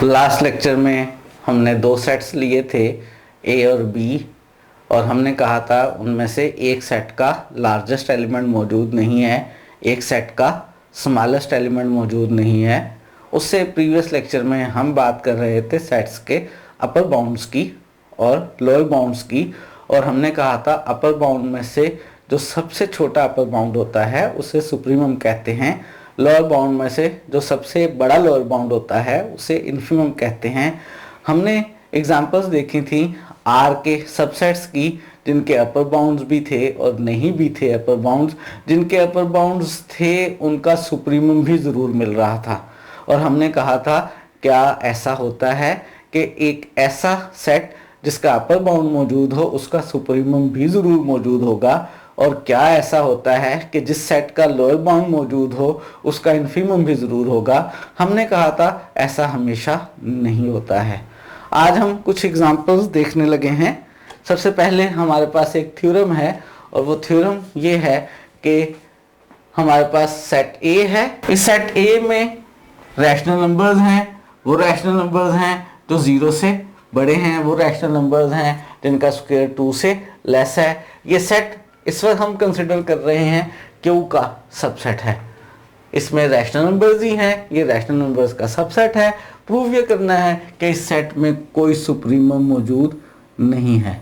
Last lecture में हमने दो सेट्स लिए थे, ए और बी, और हमने कहा था उनमें से एक सेट का लार्जेस्ट एलिमेंट मौजूद नहीं है, एक सेट का स्मॉलेस्ट एलिमेंट मौजूद नहीं है। उससे प्रीवियस लेक्चर में हम बात कर रहे थे सेट्स के अपर बाउंड्स की और लोअर बाउंड्स की, और हमने कहा था अपर बाउंड में से जो सबसे छोटा अपर बाउंड होता है उसे सुप्रीमम कहते हैं, लोअर बाउंड में से जो सबसे बड़ा लोअर बाउंड होता है उसे इन्फीमम कहते हैं। हमने एग्जांपल्स देखी थी आर के सबसेट्स की जिनके अपर बाउंड्स भी थे और नहीं भी थे अपर बाउंड्स। जिनके अपर बाउंड्स थे उनका सुप्रीमम भी ज़रूर मिल रहा था, और हमने कहा था क्या ऐसा होता है कि एक ऐसा सेट जिसका अपर बाउंड मौजूद हो उसका सुप्रीमम भी ज़रूर मौजूद होगा, और क्या ऐसा होता है कि जिस सेट का लोअर बाउंड मौजूद हो उसका इन्फीमम भी ज़रूर होगा। हमने कहा था ऐसा हमेशा नहीं होता है। आज हम कुछ एग्जांपल्स देखने लगे हैं। सबसे पहले हमारे पास एक थ्योरम है, और वो थ्योरम ये है कि हमारे पास सेट ए है। इस सेट ए में रैशनल नंबर्स हैं, वो रैशनल नंबर्स हैं जो 0 से बड़े हैं, वो रैशनल नंबर्स हैं जिनका स्क्वायर 2 से लेस है। ये सेट इस वक्त हम कंसिडर कर रहे हैं क्यू का सबसेट है। इसमें रैशनल नंबर्स ही हैं, ये रैशनल नंबर्स का सबसेट है। प्रूव ये करना है कि इस सेट में कोई सुप्रीमम मौजूद नहीं है,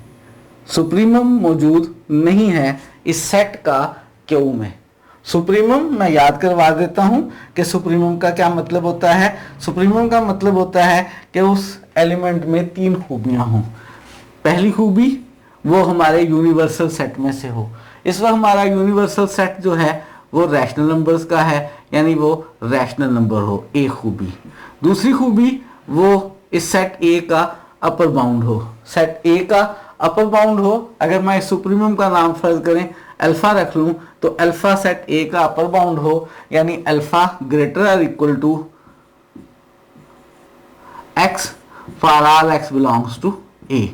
सुप्रीमम मौजूद नहीं है इस सेट का क्यू में। सुप्रीमम मैं याद करवा देता हूं कि सुप्रीमम का क्या मतलब होता है। सुप्रीमम का मतलब होता है कि उस एलिमेंट में 3 खूबियां हों। पहली खूबी वो हमारे यूनिवर्सल सेट में से हो। इस वक्त हमारा यूनिवर्सल सेट जो है वो रैशनल नंबर्स का है, यानी वो रैशनल नंबर हो, एक खूबी। दूसरी खूबी वो इस सेट ए का अपर बाउंड हो। सेट ए का अपर बाउंड हो, अगर मैं इस सुप्रीमम का नाम फर्ज करें अल्फा रख लूं तो अल्फा सेट ए का अपर बाउंड हो, यानी अल्फा ग्रेटर और equal to x for all x belongs to a.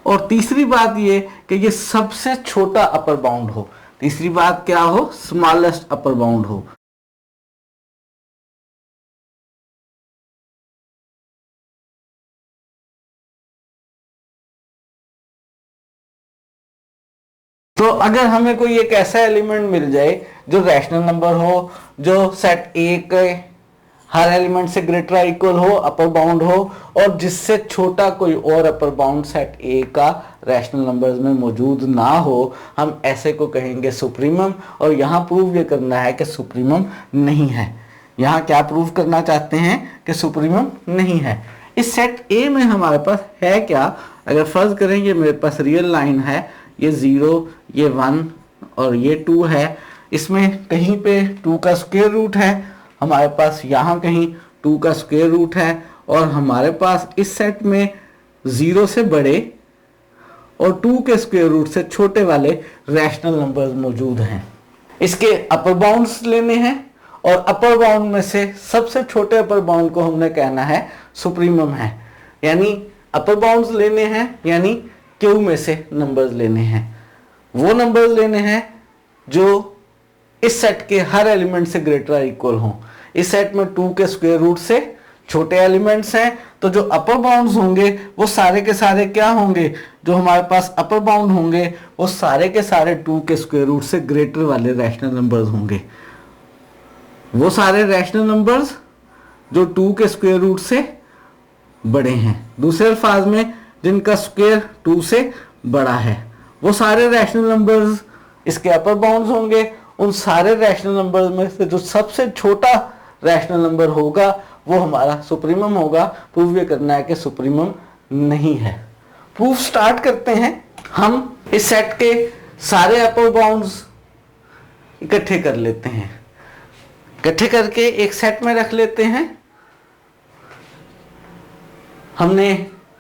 और तीसरी बात ये कि ये सबसे छोटा अपर बाउंड हो। तीसरी बात क्या हो? स्मॉलेस्ट अपर बाउंड हो। तो अगर हमें कोई एक ऐसा एलिमेंट मिल जाए जो रैशनल नंबर हो, जो सेट ए के हर एलिमेंट से ग्रेटर इक्वल हो, अपर बाउंड हो, और जिससे छोटा कोई और अपर बाउंड सेट ए का रैशनल नंबर्स में मौजूद ना हो, हम ऐसे को कहेंगे सुप्रीमम। और यहाँ प्रूव ये करना है कि सुप्रीमम नहीं है। यहाँ क्या प्रूव करना चाहते हैं कि सुप्रीमम नहीं है। इस सेट ए में हमारे पास है क्या? अगर फर्ज करें ये मेरे पास रियल लाइन है, ये 0, ये 1 और ये 2 है। इसमें कहीं पे 2 का स्क्वायर रूट है, हमारे पास यहाँ कहीं 2 का स्क्वायर रूट है, और हमारे पास इस सेट में 0 से बड़े और 2 के स्क्वायर रूट से छोटे वाले रैशनल नंबर्स मौजूद हैं। इसके अपर बाउंड्स लेने हैं, और अपर बाउंड में से सबसे छोटे अपर बाउंड को हमने कहना है सुप्रीमम है। यानी अपर बाउंड्स लेने हैं, यानी क्यू में से नंबर्स लेने हैं। वो नंबर्स लेने हैं जो इस सेट के हर एलिमेंट से ग्रेटर इक्वल हों। इस सेट में 2 के स्क्वायर रूट से छोटे एलिमेंट्स हैं, तो जो अपर बाउंड्स होंगे वो सारे के सारे क्या होंगे? जो हमारे पास अपर बाउंड होंगे वो सारे के सारे 2 के स्क्वायर रूट से ग्रेटर वाले रैशनल नंबर्स होंगे। वो सारे रैशनल नंबर्स जो 2 के स्क्वायर रूट से बड़े हैं, दूसरे अल्फाज में जिनका स्क्वायर 2 से बड़ा है, वो सारे रैशनल नंबर्स इसके अपर बाउंड्स होंगे। उन सारे रैशनल नंबर्स में से जो सबसे छोटा रैशनल नंबर होगा वो हमारा सुप्रीमम होगा। प्रूव ये करना है कि सुप्रीमम नहीं है। प्रूफ स्टार्ट करते हैं। हम इस सेट के सारे अपर बाउंड्स इकट्ठे कर लेते हैं, इकट्ठे करके एक सेट में रख लेते हैं। हमने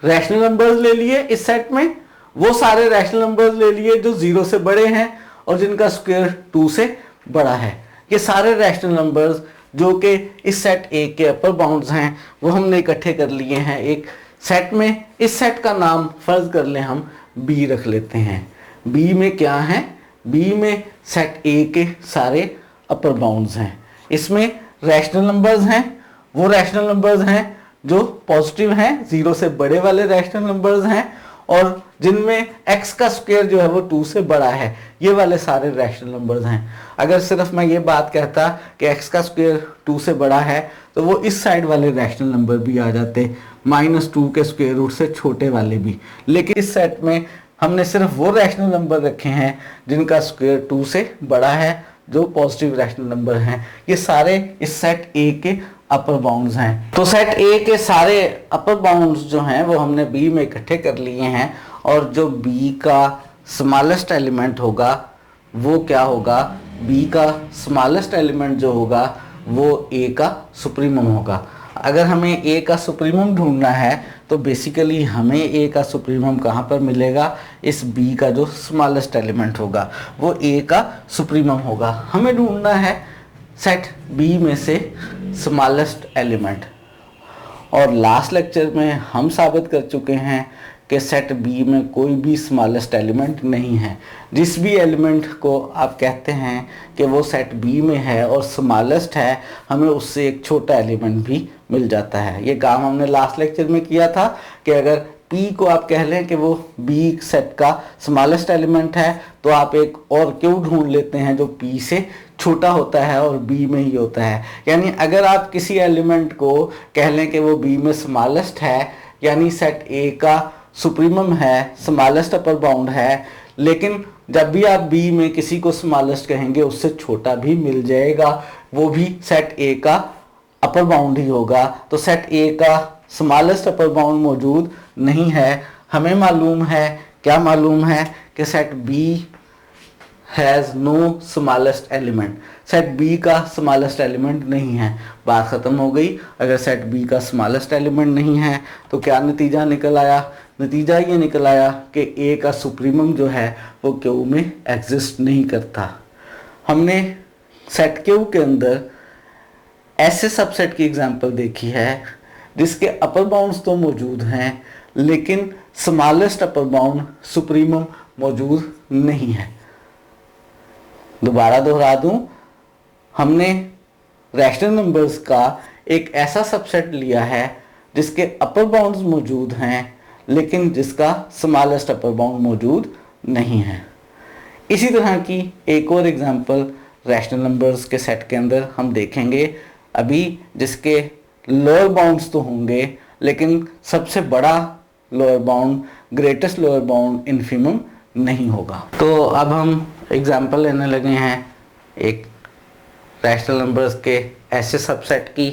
रैशनल नंबर्स ले लिए इस सेट में, वो सारे रैशनल नंबर्स ले लिए जो 0 से बड़े हैं और जिनका स्क्वायर 2 से बड़ा है। ये सारे रैशनल नंबर्स जो कि इस सेट ए के अपर बाउंड्स हैं वो हमने इकट्ठे कर लिए हैं एक सेट में। इस सेट का नाम फर्ज कर लें हम बी रख लेते हैं। बी में क्या है? बी में सेट ए के सारे अपर बाउंड्स हैं। इसमें रैशनल नंबर्स हैं, वो रैशनल नंबर्स हैं जो पॉजिटिव हैं, 0 से बड़े वाले रैशनल नंबर्स हैं, और जिनमें x का स्क्वायर जो है वो 2 से बड़ा है, ये वाले सारे रैशनल नंबर्स हैं। अगर सिर्फ मैं ये बात कहता कि x का स्क्वायर 2 से बड़ा है तो वो इस साइड वाले रैशनल नंबर भी आ जाते, -2 के स्क्वायर रूट से छोटे वाले भी। लेकिन इस सेट में हमने सिर्फ वो रैशनल नंबर रखे हैं जिनका स्क्वायर 2 से बड़ा है, जो पॉजिटिव रैशनल नंबर हैं। ये सारे इस सेट ए के अपर बाउंड्स हैं। तो सेट ए के सारे अपर बाउंड्स जो हैं वो हमने बी में इकट्ठे कर लिए हैं, और जो बी का स्मॉलेस्ट एलिमेंट होगा वो क्या होगा, बी का स्मॉलेस्ट एलिमेंट जो होगा वो ए का सुप्रीमम होगा। अगर हमें ए का सुप्रीमम ढूंढना है तो बेसिकली हमें ए का सुप्रीमम कहाँ पर मिलेगा, इस बी का जो स्मॉलेस्ट एलिमेंट होगा वो ए का सुप्रीमम होगा। हमें ढूंढना है सेट बी में से स्मॉलेस्ट एलिमेंट, और लास्ट लेक्चर में हम साबित कर चुके हैं कि सेट बी में कोई भी स्मॉलेस्ट एलिमेंट नहीं है। जिस भी एलिमेंट को आप कहते हैं कि वो सेट बी में है और स्मॉलेस्ट है, हमें उससे एक छोटा एलिमेंट भी मिल जाता है। ये काम हमने लास्ट लेक्चर में किया था कि अगर P को आप कह लें कि वो B सेट का स्मॉलेस्ट एलिमेंट है, तो आप एक और क्यों ढूंढ लेते हैं जो P से छोटा होता है और B में ही होता है। यानी अगर आप किसी एलिमेंट को कह लें कि वो B में स्मॉलेस्ट है, यानी सेट A का सुप्रीमम है, स्मॉलेस्ट अपर बाउंड है, लेकिन जब भी आप B में किसी को स्मॉलेस्ट कहेंगे उससे छोटा भी मिल जाएगा, वो भी सेट A का अपर बाउंड ही होगा। तो सेट A का स्मॉलेस्ट अपर बाउंड मौजूद नहीं है। हमें मालूम है, क्या मालूम है, कि set B has no smallest element, set B का स्मॉलेस्ट एलिमेंट नहीं है। बात ख़त्म हो गई। अगर सेट B का स्मॉलेस्ट एलिमेंट नहीं है तो क्या नतीजा निकल आया, नतीजा ये निकल आया कि A का सुप्रीमम जो है वो Q में एग्जिस्ट नहीं करता। हमने सेट Q के अंदर ऐसे सबसेट की एग्जांपल देखी है जिसके अपर बाउंड्स तो मौजूद हैं लेकिन स्मॉलेस्ट अपर बाउंड सुप्रीमम मौजूद नहीं है। दोबारा दोहरा दूं, हमने रैशनल नंबर्स का एक ऐसा सबसेट लिया है जिसके अपर बाउंड्स मौजूद हैं लेकिन जिसका स्मॉलेस्ट अपर बाउंड मौजूद नहीं है। इसी तरह की एक और एग्जांपल रैशनल नंबर्स के सेट के अंदर हम देखेंगे अभी, जिसके लोअर बाउंड्स तो होंगे लेकिन सबसे बड़ा lower bound, greatest lower bound infimum नहीं होगा। तो अब हम एग्जांपल लेने लगे हैं एक रैशनल नंबर्स के ऐसे सबसेट की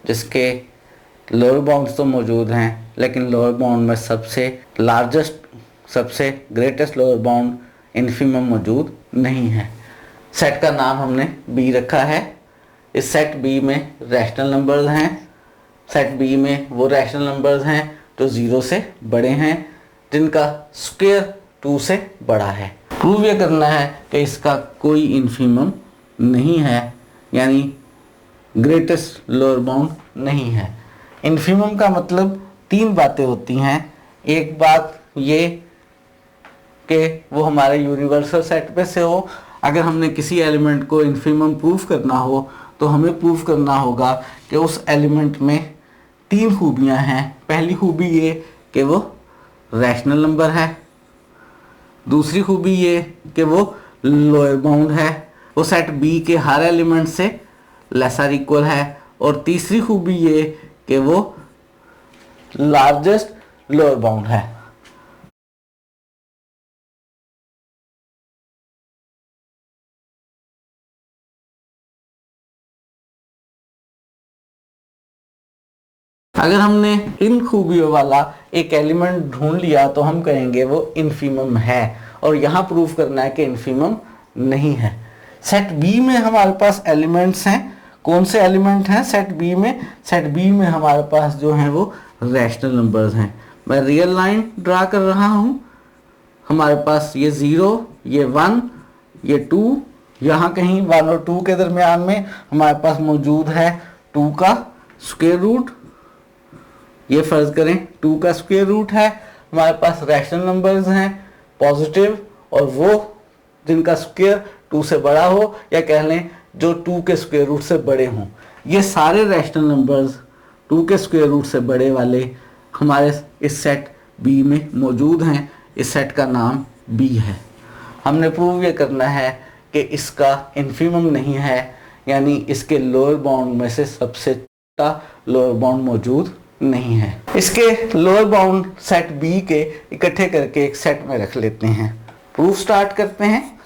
जिसके लोअर बाउंड्स तो मौजूद हैं लेकिन लोअर बाउंड में सबसे लार्जेस्ट, सबसे ग्रेटेस्ट लोअर बाउंड इन्फिमम मौजूद नहीं है। सेट का नाम हमने बी रखा है। इस सेट बी में रैशनल नंबर्स हैं। सेट बी में वो रैशनल नंबर्स हैं जो 0 से बड़े हैं, जिनका स्क्वायर 2 से बड़ा है। प्रूव ये करना है कि इसका कोई इन्फिमम नहीं है, यानी ग्रेटेस्ट लोअर बाउंड नहीं है। इन्फिमम का मतलब 3 बातें होती हैं। एक बात ये कि वो हमारे यूनिवर्सल सेट पे से हो। अगर हमने किसी एलिमेंट को इन्फिमम प्रूव करना हो तो हमें प्रूव करना होगा कि उस एलिमेंट में 3 खूबियां हैं। पहली खूबी ये कि वो रैशनल नंबर है, दूसरी खूबी ये कि वो लोअर बाउंड है, वो सेट बी के हर एलिमेंट से लेसर इक्वल है, और तीसरी खूबी ये कि वो लार्जेस्ट लोअर बाउंड है। अगर हमने इन खूबियों वाला एक एलिमेंट ढूंढ लिया तो हम कहेंगे वो इन्फिमम है, और यहाँ प्रूव करना है कि इन्फिमम नहीं है। सेट बी में हमारे पास एलिमेंट्स हैं। कौन से एलिमेंट हैं सेट बी में? सेट बी में हमारे पास जो हैं वो रैशनल नंबर्स हैं। मैं रियल लाइन ड्रा कर रहा हूँ। हमारे पास ये 0, ये 1, ये 2, यहाँ कहीं 1 और 2 के दरमियान में हमारे पास मौजूद है 2 का स्क्वायर रूट। ये फर्ज करें 2 का स्क्वायर रूट है। हमारे पास रैशनल नंबर्स हैं पॉजिटिव, और वो जिनका स्क्वायर 2 से बड़ा हो, या कह लें जो 2 के स्क्वायर रूट से बड़े हों। ये सारे रैशनल नंबर्स 2 के स्क्वायर रूट से बड़े वाले हमारे इस सेट बी में मौजूद हैं। इस सेट का नाम बी है। हमने प्रूव ये करना है कि इसका इन्फीमम नहीं है, यानी इसके लोअर बाउंड में से सबसे छोटा लोअर बाउंड मौजूद नहीं है। इसके लोअर बाउंड सेट बी के इकट्ठे करके एक सेट में रख लेते हैं। प्रूफ स्टार्ट करते हैं।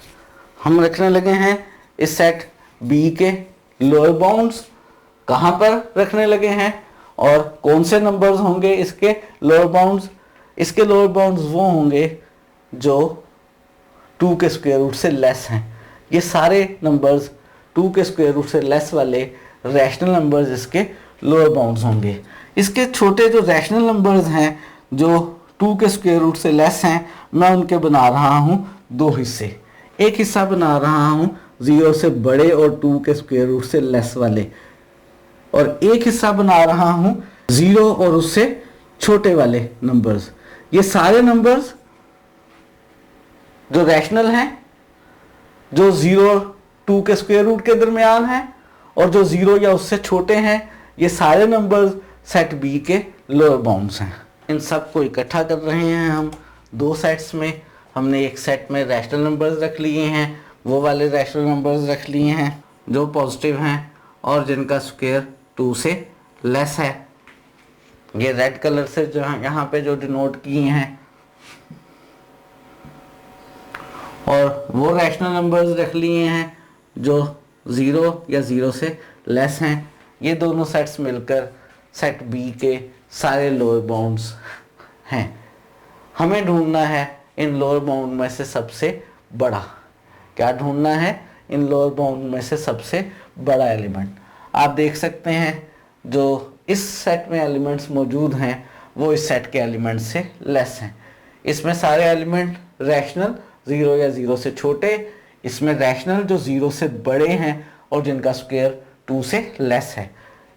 हम रखने लगे हैं इस सेट बी के लोअर बाउंड्स। कहाँ पर रखने लगे हैं और कौन से नंबर्स होंगे इसके लोअर बाउंड्स? इसके लोअर बाउंड्स वो होंगे जो 2 के स्क्वायर रूट से लेस हैं। ये सारे नंबर्स 2 के स्क्वायर रूट से लेस वाले रैशनल नंबर्स इसके लोअर बाउंड्स होंगे। इसके छोटे जो रैशनल नंबर्स हैं जो 2 के स्क्वायर रूट से लेस हैं, मैं उनके बना रहा हूँ 2 हिस्से। एक हिस्सा बना रहा हूँ 0 से बड़े और 2 के स्क्वायर रूट से लेस वाले, और एक हिस्सा बना रहा हूँ 0 और उससे छोटे वाले नंबर्स। ये सारे नंबर्स जो रैशनल हैं, जो 0 और 2 के स्क्वायर रूट के दरमियान हैं और जो 0 या उससे छोटे हैं, ये सारे नंबर्स सेट बी के लोअर बाउंड्स हैं। इन सब को इकट्ठा कर रहे हैं हम 2 सेट्स में। हमने एक सेट में रैशनल नंबर्स रख लिए हैं, वो वाले रैशनल नंबर्स रख लिए हैं जो पॉजिटिव हैं और जिनका स्क्वायर 2 से लेस है। ये रेड कलर से जो यहाँ पे जो डिनोट किए हैं, और वो रैशनल नंबर्स रख लिए हैं जो 0 या 0 से लेस हैं। ये दोनों सेट्स मिलकर सेट बी के सारे लोअर बाउंड्स हैं। हमें ढूंढना है इन लोअर बाउंड में से सबसे बड़ा। क्या ढूंढना है? इन लोअर बाउंड में से सबसे बड़ा एलिमेंट। आप देख सकते हैं जो इस सेट में एलिमेंट्स मौजूद हैं वो इस सेट के एलिमेंट्स से लेस हैं। इसमें सारे एलिमेंट रैशनल 0 या 0 से छोटे, इसमें रैशनल जो 0 से बड़े हैं और जिनका स्क्वायर 2 से लेस है।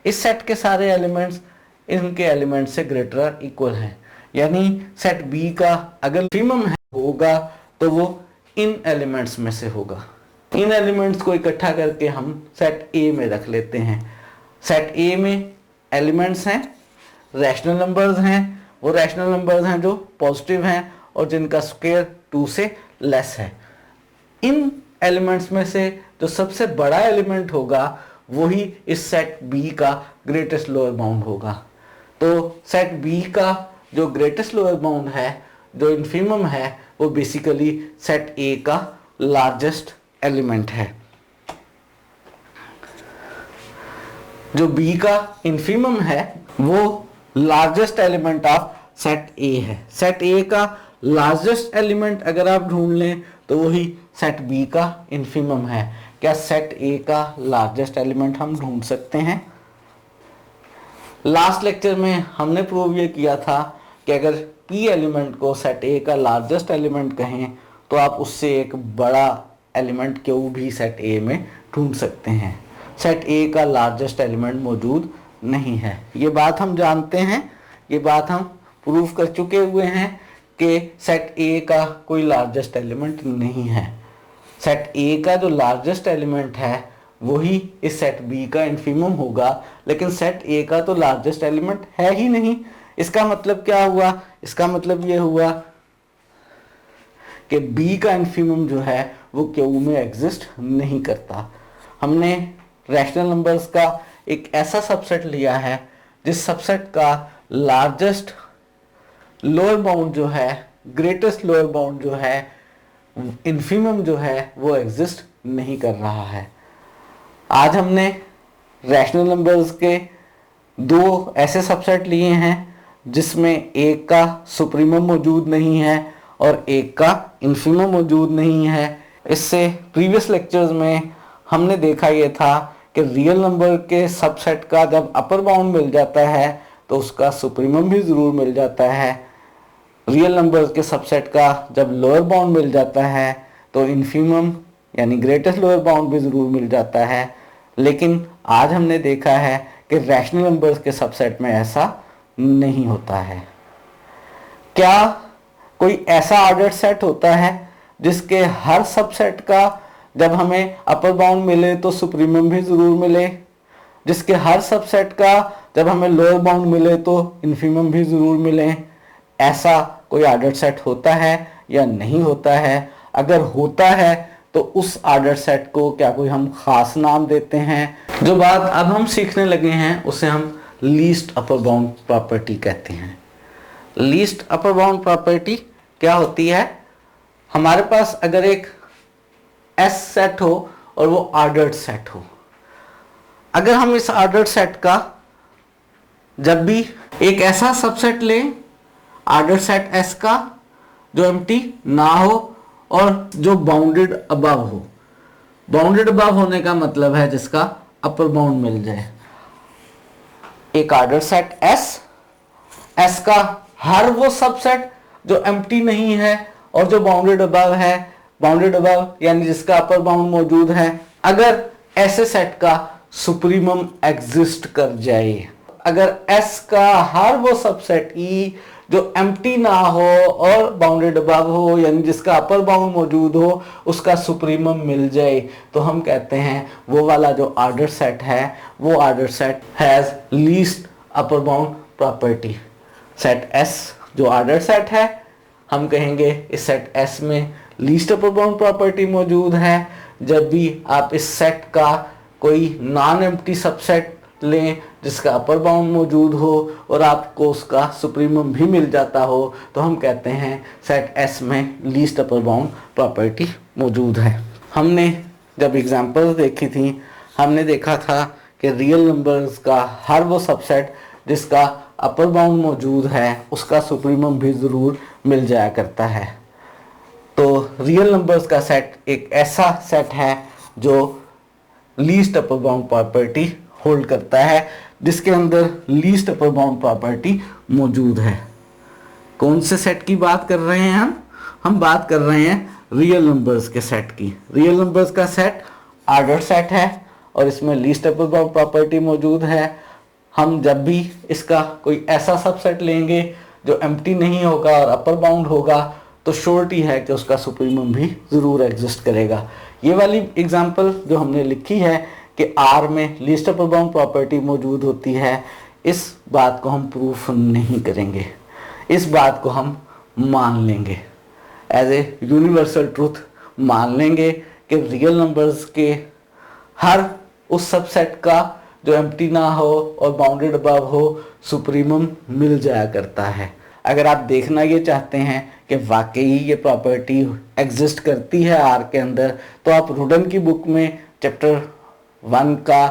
इस सेट के सारे एलिमेंट्स इनके एलिमेंट से ग्रेटर और इक्वल हैं, यानी सेट बी का अगर इन्फीमम होगा तो वो इन एलिमेंट्स में से होगा। इन एलिमेंट्स को इकट्ठा करके हम सेट ए में रख लेते हैं। सेट ए में एलिमेंट्स हैं, रैशनल नंबर्स हैं, वो रैशनल नंबर्स हैं जो पॉजिटिव हैं और जिनका स्क्वायर 2 से लेस है। इन एलिमेंट्स में से जो सबसे बड़ा एलिमेंट होगा वही इस सेट बी का ग्रेटेस्ट लोअर बाउंड होगा। तो सेट बी का जो ग्रेटेस्ट लोअर बाउंड है, जो इन्फीमम है, वो बेसिकली सेट ए का लार्जेस्ट एलिमेंट है। जो बी का इन्फीमम है वो largest element of set a है। सेट ए का लार्जेस्ट एलिमेंट अगर आप ढूंढ लें तो वही सेट बी का इन्फीमम है। क्या सेट ए का लार्जेस्ट एलिमेंट हम ढूंढ सकते हैं? लास्ट लेक्चर में हमने प्रूव ये किया था कि अगर पी एलिमेंट को सेट ए का लार्जेस्ट एलिमेंट कहें तो आप उससे एक बड़ा एलिमेंट क्यू भी सेट ए में ढूंढ सकते हैं। सेट ए का लार्जेस्ट एलिमेंट मौजूद नहीं है, ये बात हम जानते हैं, ये बात हम प्रूव कर चुके हुए हैं कि सेट ए का कोई लार्जेस्ट एलिमेंट नहीं है। सेट ए का जो लार्जेस्ट एलिमेंट है वही इस सेट बी का इन्फीमम होगा, लेकिन सेट ए का तो लार्जेस्ट एलिमेंट है ही नहीं। इसका मतलब क्या हुआ? इसका मतलब ये हुआ कि बी का इन्फीमम जो है वो क्यू में एग्जिस्ट नहीं करता। हमने रैशनल नंबर्स का एक ऐसा सबसेट लिया है जिस सबसेट का लार्जेस्ट लोअर बाउंड जो है, ग्रेटेस्ट लोअर बाउंड जो है, इन्फीमम जो है वो एग्जिस्ट नहीं कर रहा है। आज हमने रैशनल नंबर्स के 2 ऐसे सबसेट लिए हैं जिसमें एक का सुप्रीमम मौजूद नहीं है और एक का इन्फीमम मौजूद नहीं है। इससे प्रीवियस लेक्चर्स में हमने देखा ये था कि रियल नंबर के सबसेट का जब अपर बाउंड मिल जाता है तो उसका सुप्रीमम भी ज़रूर मिल जाता है। रियल नंबर्स के सबसेट का जब लोअर बाउंड मिल जाता है तो इन्फीमम यानी ग्रेटेस्ट लोअर बाउंड भी ज़रूर मिल जाता है। लेकिन आज हमने देखा है कि रैशनल नंबर्स के सबसेट में ऐसा नहीं होता है। क्या कोई ऐसा ऑर्डर्ड सेट होता है जिसके हर सबसेट का जब हमें अपर बाउंड मिले तो सुप्रीमम भी ज़रूर मिले, जिसके हर सबसेट का जब हमें लोअर बाउंड मिले तो इन्फीमम भी ज़रूर मिले। ऐसा कोई ऑर्डर्ड सेट होता है या नहीं होता है? अगर होता है तो उस ऑर्डर्ड सेट को क्या कोई हम खास नाम देते हैं? जो बात अब हम सीखने लगे हैं उसे हम लीस्ट अपर बाउंड प्रॉपर्टी कहते हैं। लीस्ट अपर बाउंड प्रॉपर्टी क्या होती है? हमारे पास अगर एक एस सेट हो और वो ऑर्डर्ड सेट हो, अगर हम इस ऑर्डर्ड सेट का जब भी एक ऐसा सबसेट लें ऑर्डर सेट एस का जो एम्प्टी ना हो और जो बाउंडेड अबव हो। बाउंडेड अबव होने का मतलब है जिसका अपर बाउंड मिल जाए। एक ऑर्डर सेट एस का हर वो सबसेट जो एम्प्टी नहीं है और जो बाउंडेड अबव है, बाउंडेड अबव यानी जिसका अपर बाउंड मौजूद है, अगर ऐसे सेट का सुप्रीमम एग्जिस्ट कर जाए, अगर S का हर वो सबसेट E जो एम्प्टी ना हो और बाउंडेड अबव हो यानी जिसका अपर बाउंड मौजूद हो उसका सुप्रीमम मिल जाए, तो हम कहते हैं वो वाला जो ऑर्डर सेट है वो order set has least upper bound property. Set S जो ऑर्डर सेट है, हम कहेंगे इस सेट S में लीस्ट अपर बाउंड प्रॉपर्टी मौजूद है। जब भी आप इस सेट का कोई नॉन एम्प्टी सबसेट लें जिसका अपर बाउंड मौजूद हो और आपको उसका सुप्रीमम भी मिल जाता हो, तो हम कहते हैं सेट S में लीस्ट अपर बाउंड प्रॉपर्टी मौजूद है। हमने जब एग्जांपल्स देखी थी, हमने देखा था कि रियल नंबर्स का हर वो सबसेट जिसका अपर बाउंड मौजूद है उसका सुप्रीमम भी ज़रूर मिल जाया करता है। तो रियल नंबर्स का सेट एक ऐसा सेट है जो least upper bound property hold करता है, जिसके अंदर लीस्ट अपर बाउंड प्रॉपर्टी मौजूद है। कौन से सेट की बात कर रहे हैं हम बात कर रहे हैं रियल नंबर्स के सेट की। रियल नंबर्स का सेट ऑर्डर सेट है और इसमें लीस्ट अपर बाउंड प्रॉपर्टी मौजूद है। हम जब भी इसका कोई ऐसा सबसेट लेंगे जो एम्प्टी नहीं होगा और अपर बाउंड होगा, तो श्योरिटी है कि उसका सुप्रीमम भी ज़रूर एग्जिस्ट करेगा। ये वाली एग्जांपल जो हमने लिखी है कि R में लीस्ट अपर बाउंड प्रॉपर्टी मौजूद होती है, इस बात को हम प्रूफ नहीं करेंगे, इस बात को हम मान लेंगे, एज ए यूनिवर्सल ट्रूथ मान लेंगे कि रियल नंबर्स के हर उस सबसेट का जो एम्प्टी ना हो और बाउंडेड अबव हो सुप्रीमम मिल जाया करता है। अगर आप देखना ये चाहते हैं कि वाकई ये प्रॉपर्टी एग्जिस्ट करती है R के अंदर, तो आप रुडन की बुक में चैप्टर 1 का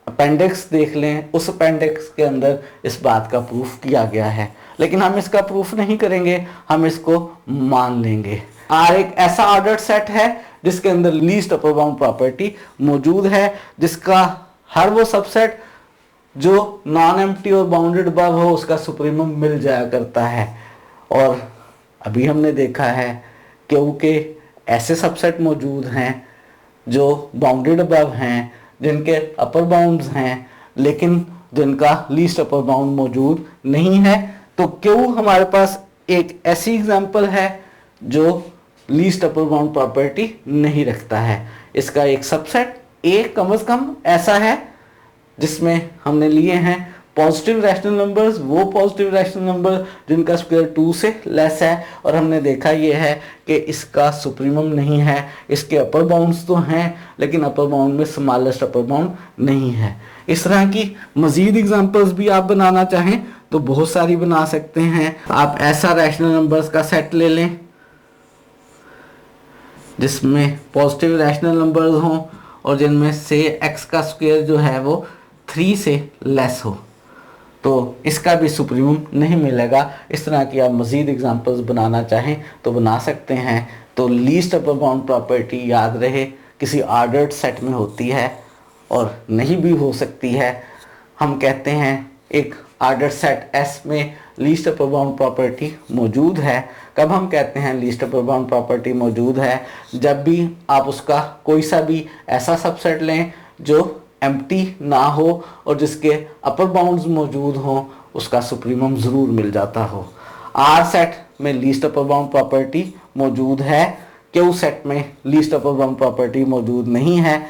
अपेंडिक्स देख लें। उस अपेंडिक्स के अंदर इस बात का प्रूफ किया गया है, लेकिन हम इसका प्रूफ नहीं करेंगे, हम इसको मान लेंगे। R एक ऐसा ऑर्डर्ड सेट है जिसके अंदर लीस्ट अपर बाउंड प्रॉपर्टी मौजूद है, जिसका हर वो सबसेट जो नॉन एम्प्टी और बाउंडेड अबव हो उसका सुप्रीमम मिल जाया करता है। और अभी हमने देखा है क्योंकि ऐसे सबसेट मौजूद हैं जो बाउंडेड अबव हैं, जिनके अपर बाउंड्स हैं, लेकिन जिनका लीस्ट अपर बाउंड मौजूद नहीं है, तो क्यों हमारे पास एक ऐसी एग्जांपल है जो लीस्ट अपर बाउंड प्रॉपर्टी नहीं रखता है। इसका एक सबसेट एक कम से कम ऐसा है जिसमें हमने लिए हैं पॉजिटिव रैशनल नंबर्स, वो पॉजिटिव रैशनल नंबर जिनका स्क्वायर 2 से लेस है, और हमने देखा ये है कि इसका सुप्रीमम नहीं है। इसके अपर बाउंड्स तो हैं लेकिन अपर बाउंड में स्मॉलेस्ट अपर बाउंड नहीं है। इस तरह की मजीद एग्जांपल्स भी आप बनाना चाहें तो बहुत सारी बना सकते हैं। आप ऐसा रैशनल नंबर्स का सेट ले लें जिसमें पॉजिटिव रैशनल नंबर्स हों और जिनमें से x का स्क्वायर जो है वो 3 से लेस हो, तो इसका भी सुप्रीमम नहीं मिलेगा। इस तरह की आप मज़ीद एग्जांपल्स बनाना चाहें तो बना सकते हैं। तो लीस्ट अपर बाउंड प्रॉपर्टी याद रहे किसी ऑर्डर्ड सेट में होती है और नहीं भी हो सकती है। हम कहते हैं एक ऑर्डर्ड सेट S में लीस्ट अपर बाउंड प्रॉपर्टी मौजूद है। कब हम कहते हैं लीस्ट अपर बाउंड प्रॉपर्टी मौजूद है? जब भी आप उसका कोई सा भी ऐसा सबसेट लें जो एम्प्टी ना हो और जिसके अपर बाउंड्स मौजूद हों, उसका सुप्रीमम ज़रूर मिल जाता हो। R सेट में लीस्ट अपर बाउंड प्रॉपर्टी मौजूद है, Q सेट में लीस्ट अपर बाउंड प्रॉपर्टी मौजूद नहीं है।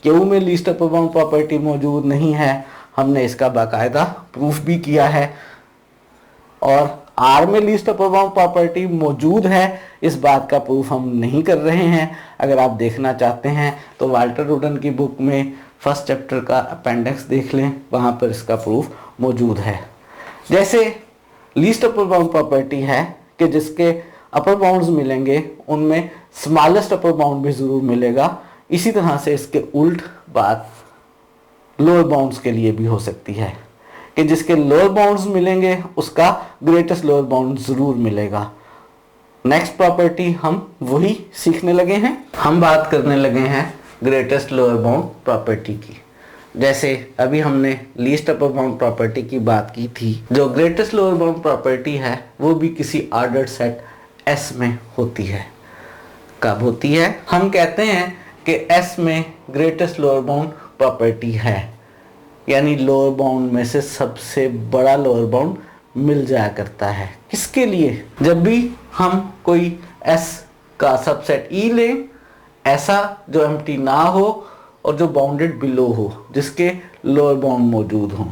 Q में लीस्ट अपर बाउंड प्रॉपर्टी मौजूद नहीं है, हमने इसका बाकायदा प्रूफ भी किया है। और आर में लीस्ट अपर बाउंड प्रॉपर्टी मौजूद है, इस बात का प्रूफ हम नहीं कर रहे हैं। अगर आप देखना चाहते हैं तो वाल्टर रूडन की बुक में फर्स्ट चैप्टर का अपेंडिक्स देख लें, वहाँ पर इसका प्रूफ मौजूद है। जैसे लीस्ट अपर बाउंड प्रॉपर्टी है कि जिसके अपर बाउंड्स मिलेंगे उनमें स्मॉलेस्ट अपर बाउंड भी ज़रूर मिलेगा, इसी तरह से इसके उल्ट बात लोअर बाउंड्स के लिए भी हो सकती है कि जिसके लोअर बाउंड्स मिलेंगे उसका ग्रेटेस्ट लोअर बाउंड ज़रूर मिलेगा। नेक्स्ट प्रॉपर्टी हम वही सीखने लगे हैं, हम बात करने लगे हैं ग्रेटेस्ट लोअर बाउंड प्रॉपर्टी की। जैसे अभी हमने लीस्ट अपर बाउंड प्रॉपर्टी की बात की थी, जो ग्रेटेस्ट लोअर बाउंड प्रॉपर्टी है वो भी किसी ऑर्डर्ड सेट S में होती है। कब होती है? हम कहते हैं कि S में ग्रेटेस्ट लोअर बाउंड प्रॉपर्टी है, यानी लोअर बाउंड में से सबसे बड़ा लोअर बाउंड मिल जाया करता है। किसके लिए? जब भी हम कोई S का सबसेट E लें, ऐसा जो एम्प्टी ना हो और जो बाउंडेड बिलो हो, जिसके लोअर बाउंड मौजूद हों।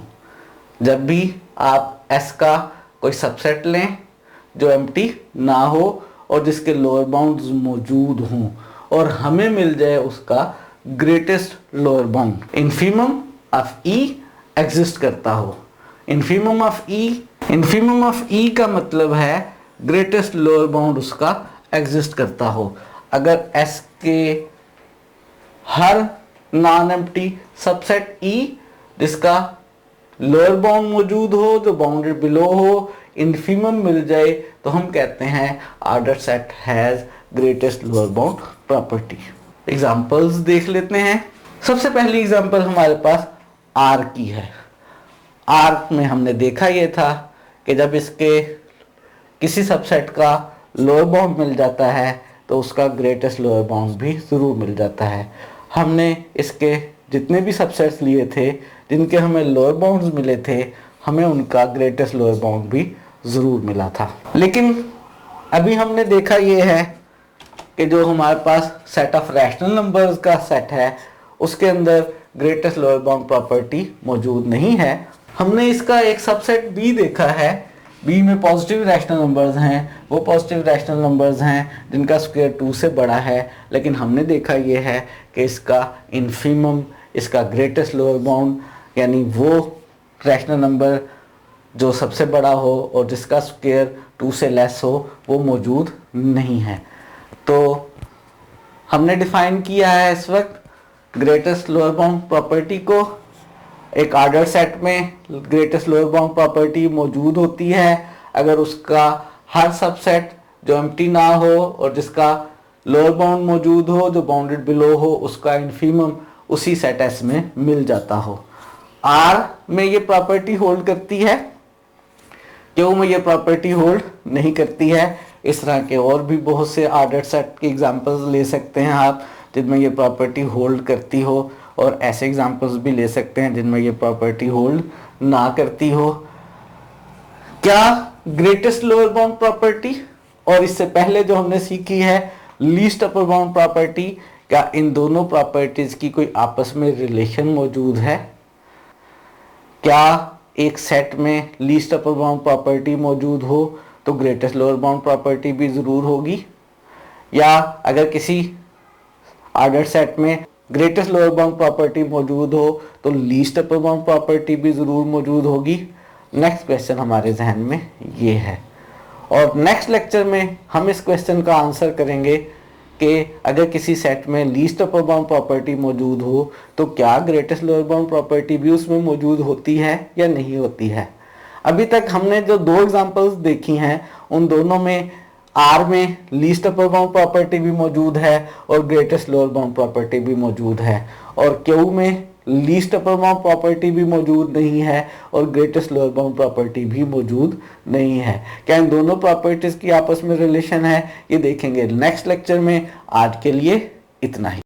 जब भी आप S का कोई सबसेट लें जो एम्प्टी ना हो और जिसके लोअर बाउंड्स मौजूद हों और हमें मिल जाए उसका greatest lower bound, infimum of E exist करता हो। इन्फीमम ऑफ E का मतलब है ग्रेटेस्ट लोअर बाउंड उसका एग्जिस्ट करता हो। अगर S के हर नॉन एम्प्टी सबसेट E जिसका लोअर बाउंड मौजूद हो, जो बाउंडेड बिलो हो, इन्फीमम मिल जाए तो हम कहते हैं order set has greatest lower bound property. Examples देख लेते हैं। सबसे पहली एग्जांपल हमारे पास R की है। R में हमने देखा ये था कि जब इसके किसी सबसेट का लोअर बाउंड मिल जाता है तो उसका ग्रेटेस्ट लोअर बाउंड भी ज़रूर मिल जाता है। हमने इसके जितने भी सबसेट्स लिए थे जिनके हमें लोअर बाउंड्स मिले थे, हमें उनका ग्रेटेस्ट लोअर बाउंड भी ज़रूर मिला था। लेकिन अभी हमने देखा ये है कि जो हमारे पास सेट ऑफ रैशनल नंबर्स का सेट है उसके अंदर ग्रेटेस्ट लोअर बाउंड प्रॉपर्टी मौजूद नहीं है। हमने इसका एक सबसेट B देखा है, B में पॉजिटिव रैशनल नंबर्स हैं, वो पॉजिटिव रैशनल नंबर्स हैं जिनका स्क्वायर 2 से बड़ा है। लेकिन हमने देखा ये है कि इसका इन्फीमम, इसका ग्रेटेस्ट लोअर बाउंड, यानी वो रैशनल नंबर जो सबसे बड़ा हो और जिसका स्क्वायर 2 से लेस हो, वो मौजूद नहीं है। तो हमने डिफाइन किया है इस वक्त ग्रेटेस्ट लोअर बाउंड प्रॉपर्टी को। एक ऑर्डर सेट में ग्रेटेस्ट लोअर बाउंड प्रॉपर्टी मौजूद होती है अगर उसका हर सबसेट जो एम्प्टी ना हो और जिसका लोअर बाउंड मौजूद हो, जो बाउंडेड बिलो हो, उसका इन्फीमम उसी सेट S में मिल जाता हो। R में ये प्रॉपर्टी होल्ड करती है, Q में ये प्रॉपर्टी होल्ड नहीं करती है। इस तरह के और भी बहुत से ऑर्डर सेट के एग्जांपल्स ले सकते हैं आप जिनमें ये प्रॉपर्टी होल्ड करती हो, और ऐसे एग्जांपल्स भी ले सकते हैं जिनमें ये प्रॉपर्टी होल्ड ना करती हो। क्या ग्रेटेस्ट लोअर बाउंड प्रॉपर्टी और इससे पहले जो हमने सीखी है लीस्ट अपर बाउंड प्रॉपर्टी, क्या इन दोनों प्रॉपर्टीज की कोई आपस में रिलेशन मौजूद है? क्या एक सेट में लीस्ट अपर बाउंड प्रॉपर्टी मौजूद हो तो ग्रेटेस्ट लोअर बाउंड प्रॉपर्टी भी ज़रूर होगी? या अगर किसी ऑर्डर सेट में ग्रेटेस्ट लोअर बाउंड प्रॉपर्टी मौजूद हो तो लीस्ट अपर बाउंड प्रॉपर्टी भी ज़रूर मौजूद होगी? नेक्स्ट क्वेश्चन हमारे जहन में ये है, और नेक्स्ट लेक्चर में हम इस क्वेश्चन का आंसर करेंगे कि अगर किसी सेट में लीस्ट अपर बाउंड प्रॉपर्टी मौजूद हो तो क्या ग्रेटेस्ट लोअर बाउंड प्रॉपर्टी भी उसमें मौजूद होती है या नहीं होती है। अभी तक हमने जो दो एग्जांपल्स देखी हैं उन दोनों में R में लीस्ट अपर बाउंड प्रॉपर्टी भी मौजूद है और ग्रेटेस्ट लोअर बाउंड प्रॉपर्टी भी मौजूद है, और Q में लीस्ट अपर बाउंड प्रॉपर्टी भी मौजूद नहीं है और ग्रेटेस्ट लोअर बाउंड प्रॉपर्टी भी मौजूद नहीं है। क्या इन दोनों प्रॉपर्टीज की आपस में रिलेशन है, ये देखेंगे नेक्स्ट लेक्चर में। आज के लिए इतना ही।